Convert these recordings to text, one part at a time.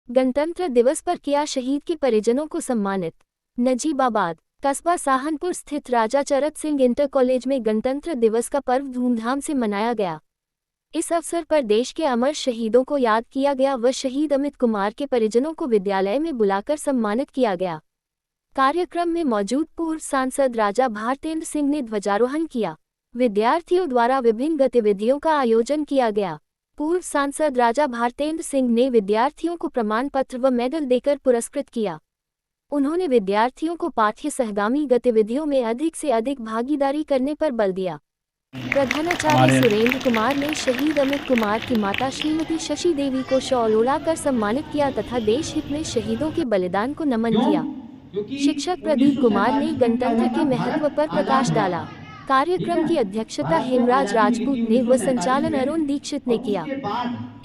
गणतंत्र दिवस पर किया शहीद के परिजनों को सम्मानित। नजीबाबाद कस्बा सहारनपुर स्थित राजा चरक सिंह इंटर कॉलेज में गणतंत्र दिवस का पर्व धूमधाम से मनाया गया। इस अवसर पर देश के अमर शहीदों को याद किया गया व शहीद अमित कुमार के परिजनों को विद्यालय में बुलाकर सम्मानित किया गया। कार्यक्रम में मौजूद पूर्व सांसद राजा भारतेंद्र सिंह ने ध्वजारोहण किया। विद्यार्थियों द्वारा विभिन्न गतिविधियों का आयोजन किया गया। पूर्व सांसद राजा भारतेंद्र सिंह ने विद्यार्थियों को प्रमाण पत्र व मेडल देकर पुरस्कृत किया। उन्होंने विद्यार्थियों को पाठ्य सहगामी गतिविधियों में अधिक से अधिक भागीदारी करने पर बल दिया। प्रधानाचार्य सुरेंद्र कुमार ने शहीद अमित कुमार की माता श्रीमती शशि देवी को शॉल ओढ़ाकर सम्मानित किया तथा देश हित में शहीदों के बलिदान को नमन किया। शिक्षक प्रदीप कुमार ने गणतंत्र के महत्व पर प्रकाश डाला। कार्यक्रम की अध्यक्षता हेमराज राजपूत ने व संचालन अरुण दीक्षित ने किया।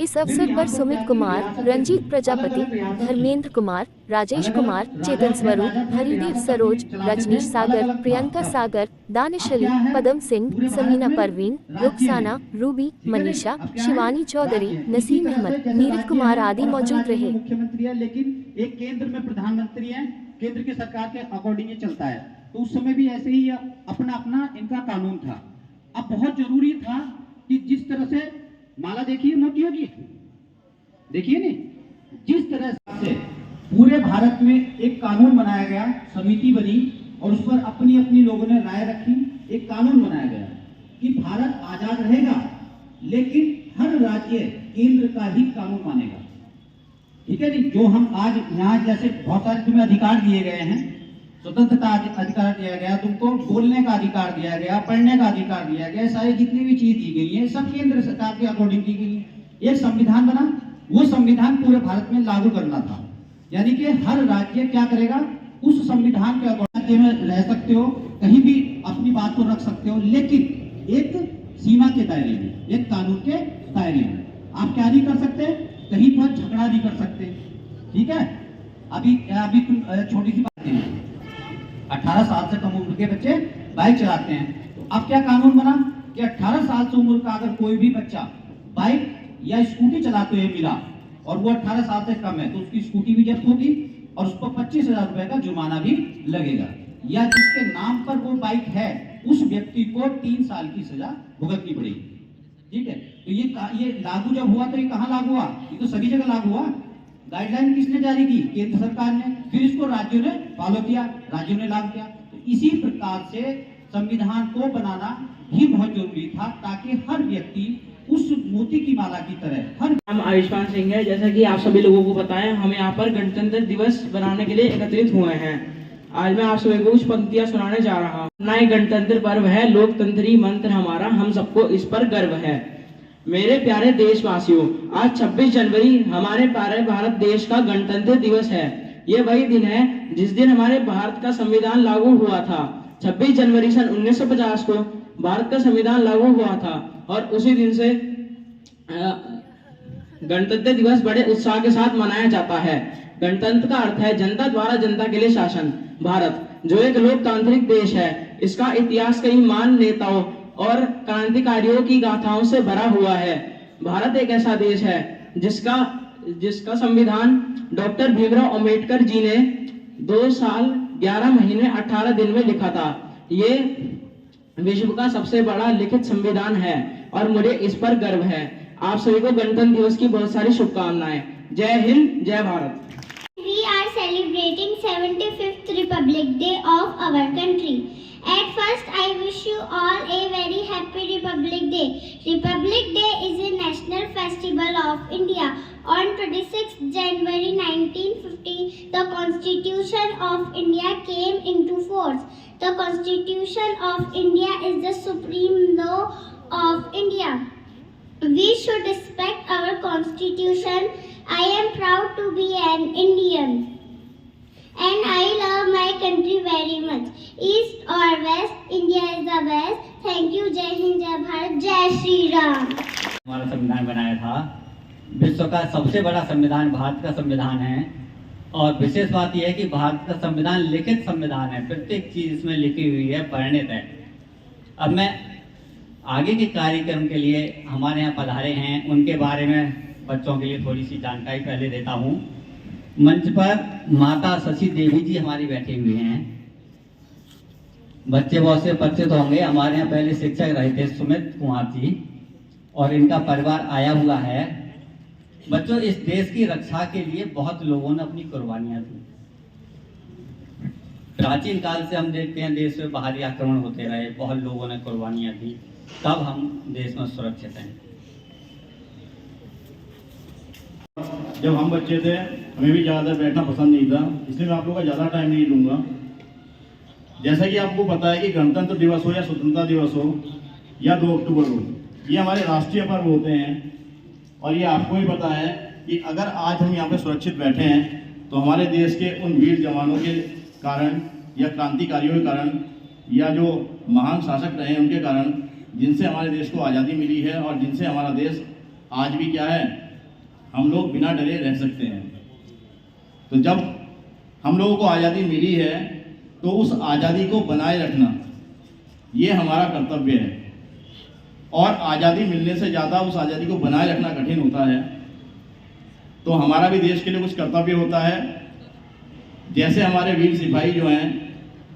इस अवसर पर सुमित कुमार, रंजीत प्रजापति, धर्मेंद्र कुमार, राजेश कुमार, चेतन स्वरूप, हरिदेव सरोज, रजनीश सागर, प्रियंका सागर, दानिश अली, पदम सिंह, समीना परवीन, रुखसाना, रूबी, मनीषा, शिवानी चौधरी, नसीम अहमद, नीरज कुमार आदि मौजूद रहे। मुख्यमंत्री है लेकिन एक केंद्र में प्रधानमंत्री है, केंद्र की सरकार के अकॉर्डिंग ये चलता है। तो उस समय भी ऐसे ही अपना अपना इनका कानून था। अब बहुत जरूरी था कि जिस तरह से माला देखिए मोतियों की, देखिए नहीं, जिस तरह से पूरे भारत में एक कानून बनाया गया, समिति बनी और उस पर अपनी अपनी लोगों ने राय रखी, एक कानून बनाया गया कि भारत आजाद रहेगा लेकिन हर राज्य केंद्र का ही कानून मानेगा। ठीक है नहीं, जो हम आज यहाँ जैसे बहुत सारे तुम्हें अधिकार दिए गए हैं, स्वतंत्रता अधिकार दिया गया, तुमको बोलने का अधिकार दिया गया, पढ़ने का अधिकार दिया गया, सारी जितनी भी चीज दी गई है सब केंद्र सरकार के अकॉर्डिंग दी गई। एक संविधान बना, वो संविधान पूरे भारत में लागू करना था, यानी कि हर राज्य क्या करेगा, उस संविधान के अकॉर्डिंग में रह सकते हो, कहीं भी अपनी बात को रख सकते हो, लेकिन एक सीमा के दायरे में, एक कानून के दायरे में। आप क्या नहीं कर सकते, कहीं पर झगड़ा नहीं कर सकते। ठीक है, अभी तुम छोटी सी बात है, 18 साल से कम उम्र के बच्चे बाइक चलाते हैं, तो अब क्या कानून बना कि 18 साल से उम्र का अगर कोई भी बच्चा बाइक या स्कूटी चलाते हुए मिला और वो 18 साल से कम है तो उसकी स्कूटी भी जब्त होगी और उस पर 25,000 रुपए का जुर्माना भी लगेगा, या जिसके नाम पर वो बाइक है उस व्यक्ति को 3 साल की सजा भुगतनी पड़ेगी। ठीक है, तो ये लागू जब हुआ तो ये कहाँ लागू हुआ, ये तो सभी जगह लागू हुआ। गाइडलाइन किसने जारी की, केंद्र सरकार ने, फिर इसको राज्यों ने फॉलो किया, राज्यों ने लागू किया। तो इसी प्रकार से संविधान को बनाना भी बहुत जरूरी था ताकि हर व्यक्ति उस मोती की माला की तरह नाम आयुष्मान सिंह है। जैसा कि आप सभी लोगों को पता है, हम यहाँ पर गणतंत्र दिवस बनाने के लिए एकत्रित हुए हैं। आज मैं आप सभी को कुछ पंक्तियां सुनाने जा रहा हूँ। नए गणतंत्र पर्व है, लोकतंत्री मंत्र हमारा, हम सबको इस पर गर्व है। मेरे प्यारे देशवासियों, आज 26 जनवरी हमारे प्यारे भारत देश का गणतंत्र दिवस है। ये वही दिन है जिस दिन हमारे भारत का संविधान लागू हुआ था। 26 जनवरी सन 1950 को भारत का संविधान लागू हुआ था और उसी दिन से गणतंत्र दिवस बड़े उत्साह के साथ मनाया जाता है। गणतंत्र का अर्थ है जनता द्वारा जनता के लिए शासन। भारत जो एक लोकतांत्रिक देश है, इसका इतिहास कई महान नेताओं और क्रांतिकारियों की गाथाओं से भरा हुआ है। भारत एक ऐसा देश है जिसका संविधान डॉक्टर भीमराव अंबेडकर जी ने 2 साल 11 महीने 18 दिन में लिखा था। ये विश्व का सबसे बड़ा लिखित संविधान है और मुझे इस पर गर्व है। आप सभी को गणतंत्र दिवस की बहुत सारी शुभकामनाएं। जय हिंद, जय Bharat. We are celebrating 75th Republic Day of our country. At first, I wish you all a very happy Republic Day. Republic Day is a national festival of India. On 26th January 1950, the Constitution of India came into force. The Constitution of India is the supreme law of India. We should respect our Constitution. I am proud to be an Indian. And I love my country very much. East or west, India is the best. Thank you. जय हिंद, जय भारत, जय श्री राम। हमारा संविधान बनाया था, विश्व का सबसे बड़ा संविधान भारत का संविधान है। और विशेष बात यह है कि भारत का संविधान लिखित संविधान है, प्रत्येक चीज इसमें लिखी हुई है, परिणित है। अब मैं आगे के कार्यक्रम के लिए हमारे यहाँ पधारे हैं, उनके बारे में बच्चों के लिए थोड़ी सी जानकारी पहले देता हूँ। मंच पर माता शशि देवी जी हमारी बैठे हुए हैं। बच्चे बहुत से परिचित होंगे, हमारे यहाँ पहले शिक्षक रहे थे सुमित कुमार जी, और इनका परिवार आया हुआ है। बच्चों, इस देश की रक्षा के लिए बहुत लोगों ने अपनी कुर्बानियां दी। प्राचीन काल से हम देखते हैं देश में बाहरी आक्रमण होते रहे, बहुत लोगों ने कुर्बानियां दी, तब हम देश में सुरक्षित हैं। जब हम बच्चे थे हमें भी ज़्यादा बैठना पसंद नहीं था, इसलिए मैं आप लोगों का ज़्यादा टाइम नहीं लूँगा। जैसा कि आपको पता है कि गणतंत्र दिवस हो या स्वतंत्रता दिवस हो या 2 अक्टूबर हो, ये हमारे राष्ट्रीय पर्व होते हैं। और ये आपको भी पता है कि अगर आज हम यहाँ पे सुरक्षित बैठे हैं तो हमारे देश के उन वीर जवानों के कारण या क्रांतिकारियों के कारण या जो महान शासक रहे हैं उनके कारण, जिनसे हमारे देश को आज़ादी मिली है और जिनसे हमारा देश आज भी क्या है, हम लोग बिना डरे रह सकते हैं। तो जब हम लोगों को आज़ादी मिली है तो उस आज़ादी को बनाए रखना ये हमारा कर्तव्य है। और आज़ादी मिलने से ज़्यादा उस आज़ादी को बनाए रखना कठिन होता है। तो हमारा भी देश के लिए कुछ कर्तव्य होता है। जैसे हमारे वीर सिपाही जो हैं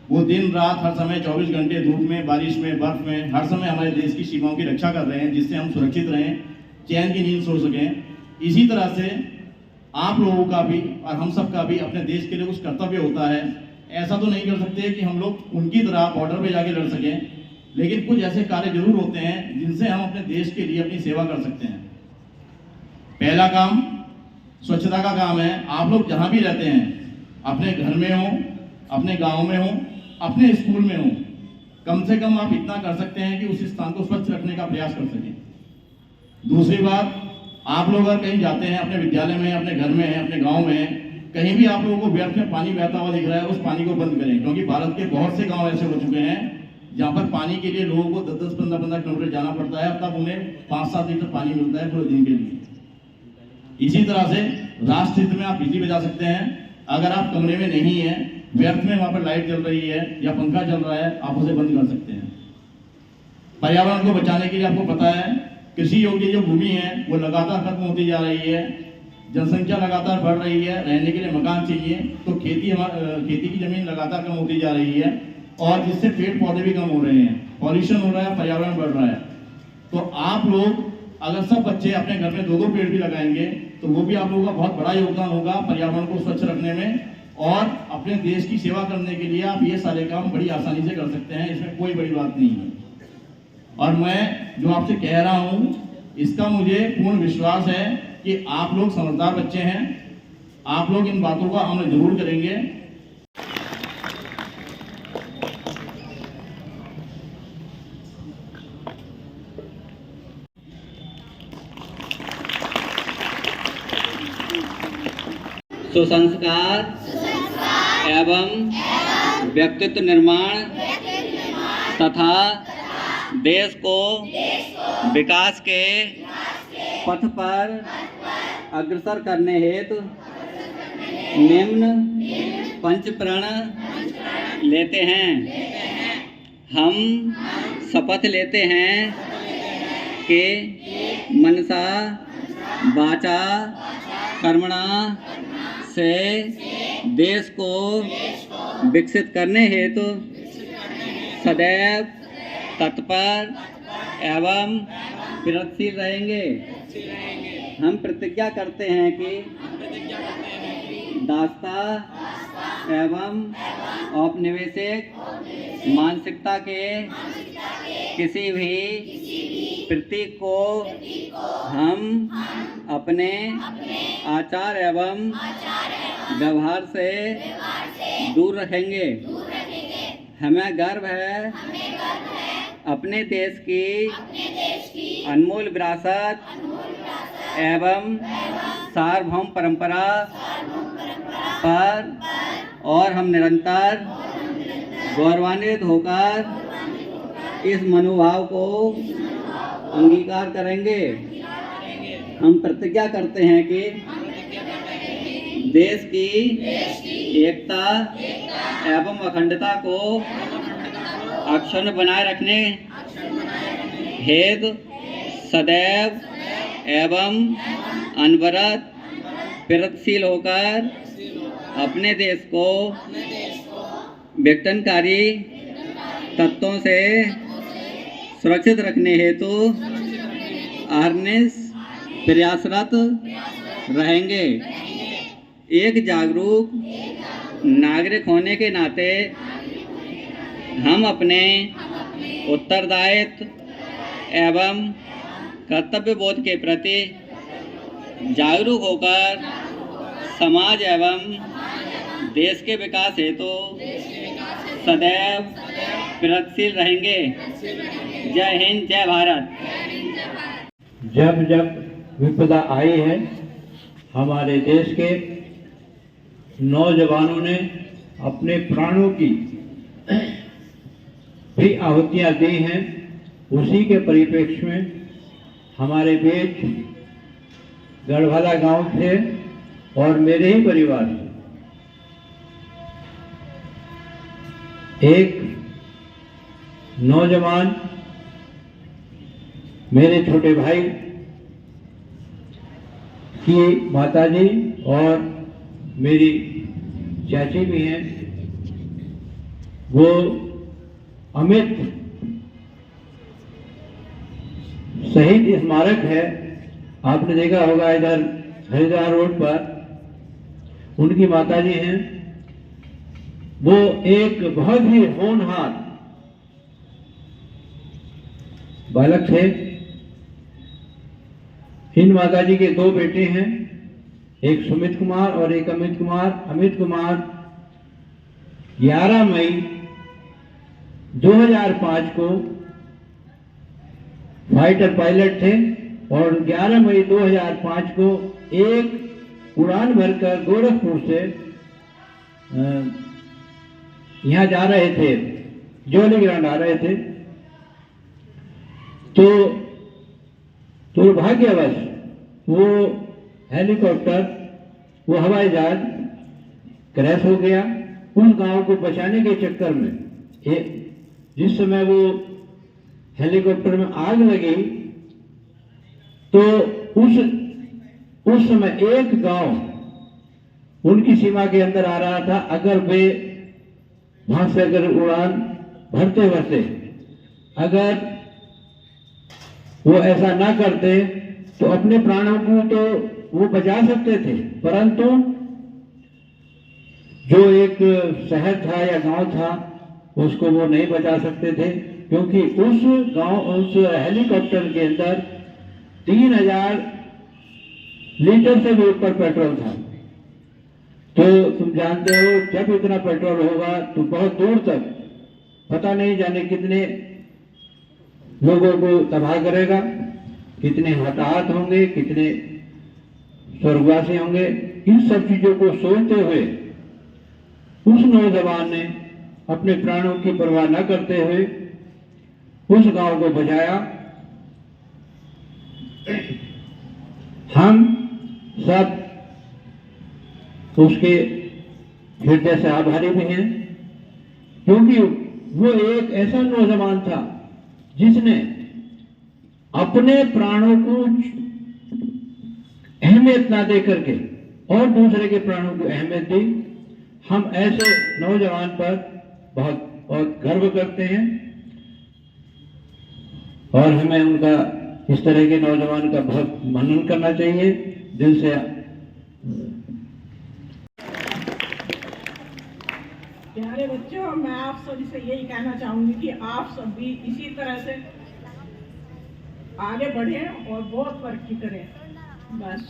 वो दिन रात हर समय 24 घंटे धूप में, बारिश में, बर्फ में, हर समय हमारे देश की सीमाओं की रक्षा कर रहे हैं, जिससे हम सुरक्षित रहें, चैन की नींद सो सकें। इसी तरह से आप लोगों का भी और हम सब का भी अपने देश के लिए कुछ कर्तव्य होता है। ऐसा तो नहीं कर सकते कि हम लोग उनकी तरह बॉर्डर पे जाके लड़ सकें, लेकिन कुछ ऐसे कार्य जरूर होते हैं जिनसे हम अपने देश के लिए अपनी सेवा कर सकते हैं। पहला काम स्वच्छता का काम है। आप लोग जहाँ भी रहते हैं, अपने घर में हो, अपने गाँव में हो, अपने स्कूल में हो, कम से कम आप इतना कर सकते हैं कि उस स्थान को स्वच्छ रखने का प्रयास कर सकें। दूसरी बात, आप लोग अगर कहीं जाते हैं, अपने विद्यालय में, अपने घर में है, अपने गांव में है, कहीं भी आप लोगों को व्यर्थ में पानी बहता हुआ दिख रहा है, उस पानी को बंद करें। क्योंकि भारत के बहुत से गांव ऐसे हो चुके हैं जहां पर पानी के लिए लोगों को 10-10, 15-15 किलोमीटर जाना पड़ता है, तब उन्हें 5-7 लीटर पानी मिलता है पूरे दिन के लिए। इसी तरह से राष्ट्र हित में आप बिजली बचा सकते हैं। अगर आप कमरे में नहीं है, व्यर्थ में वहां पर लाइट जल रही है या पंखा चल रहा है, आप उसे बंद कर सकते हैं। पर्यावरण को बचाने के लिए आपको पता है कृषि योग्य जो भूमि है वो लगातार खत्म होती जा रही है, जनसंख्या लगातार बढ़ रही है, रहने के लिए मकान चाहिए, तो खेती की जमीन लगातार कम होती जा रही है और जिससे पेड़ पौधे भी कम हो रहे हैं, पॉल्यूशन हो रहा है, पर्यावरण बढ़ रहा है। तो आप लोग अगर सब बच्चे अपने घर में 2-2 पेड़ भी लगाएंगे तो वो भी आप लोगों का बहुत बड़ा योगदान होगा पर्यावरण को स्वच्छ रखने में, और अपने देश की सेवा करने के लिए आप ये सारे काम बड़ी आसानी से कर सकते हैं। इसमें कोई बड़ी बात नहीं है। और मैं जो आपसे कह रहा हूं इसका मुझे पूर्ण विश्वास है कि आप लोग समझदार बच्चे हैं, आप लोग इन बातों का अमल जरूर करेंगे। सुसंस्कार एवं व्यक्तित्व निर्माण तथा देश को विकास के पथ पर अग्रसर करने हेतु निम्न पंच प्रण लेते हैं। हम शपथ लेते हैं कि मनसा वाचा कर्मणा से देश को विकसित करने हेतु सदैव तत्पर एवं प्रयत्नशील रहेंगे। हम प्रतिज्ञा करते हैं कि दासता एवं औपनिवेशिक मानसिकता के किसी भी प्रतीक को हम अपने आचार एवं व्यवहार से दूर रखेंगे। हमें गर्व है अपने देश की अनमोल विरासत एवं सार्वभौम परंपरा पर, और हम निरंतर गौरवान्वित होकर इस मनोभाव को अंगीकार करेंगे। हम प्रतिज्ञा करते हैं कि देश की एकता एवं अखंडता को अक्षुण्ण बनाए रखने हेतु सदैव एवं अनवरत प्रयत्नशील होकर अपने देश को विघटनकारी तत्वों से सुरक्षित रखने हेतु अहरनिश प्रयासरत रहेंगे। एक जागरूक नागरिक होने के नाते हम अपने उत्तरदायित्व एवं कर्तव्य बोध के प्रति जागरूक होकर समाज एवं देश के विकास हेतु सदैव प्रगतिशील रहेंगे। जय हिंद, जय भारत। जब जब विपदा आई है, हमारे देश के नौजवानों ने अपने प्राणों की भी आहुतियां दी हैं। उसी के परिप्रेक्ष्य में हमारे बीच गढ़वाला गांव थे और मेरे ही परिवार से एक नौजवान मेरे छोटे भाई की माताजी और मेरी चाची भी हैं। वो अमित शहीद स्मारक है, आपने देखा होगा इधर हरिद्वार रोड पर, उनकी माताजी हैं। वो एक बहुत ही होनहार बालक थे। इन माताजी के दो बेटे हैं, एक सुमित कुमार और एक अमित कुमार। अमित कुमार 11 मई 2005 को फाइटर पायलट थे और 11 मई 2005 को एक उड़ान भरकर गोरखपुर से यहाँ जा रहे थे, जौलीग्रांट आ रहे थे। तो दुर्भाग्यवश वो हेलीकॉप्टर, वो हवाई जहाज क्रैश हो गया। उस गांव को बचाने के चक्कर में जिस समय वो हेलीकॉप्टर में आग लगी, तो उस समय एक गांव उनकी सीमा के अंदर आ रहा था। अगर वे वहां से अगर उड़ान भरते भरते अगर वो ऐसा ना करते तो अपने प्राणों को तो वो बचा सकते थे, परंतु जो एक शहर था या गांव था उसको वो नहीं बचा सकते थे, क्योंकि उस हेलीकॉप्टर के अंदर 3000 लीटर से भी ऊपर पेट्रोल था। तो तुम जानते हो जब इतना पेट्रोल होगा तो बहुत दूर तक पता नहीं जाने कितने लोगों को तबाह करेगा, कितने हताहत होंगे, कितने स्वर्गवासी होंगे। इन सब चीजों को सोचते हुए उस नौजवान ने अपने प्राणों की परवाह न करते हुए उस गांव को बचाया। हम सब उसके हृदय से आभारी भी हैं, क्योंकि वो एक ऐसा नौजवान था जिसने अपने प्राणों को अहमियत ना दे करके और दूसरे के प्राणों को अहमियत दी। हम ऐसे नौजवान पर बहुत बहुत गर्व करते हैं और हमें उनका, इस तरह के नौजवान का बहुत मनन करना चाहिए दिल से। प्यारे बच्चों, मैं आप सभी से यही कहना चाहूंगी कि आप सब भी इसी तरह से आगे बढ़ें और बहुत तरक्की करें। बस।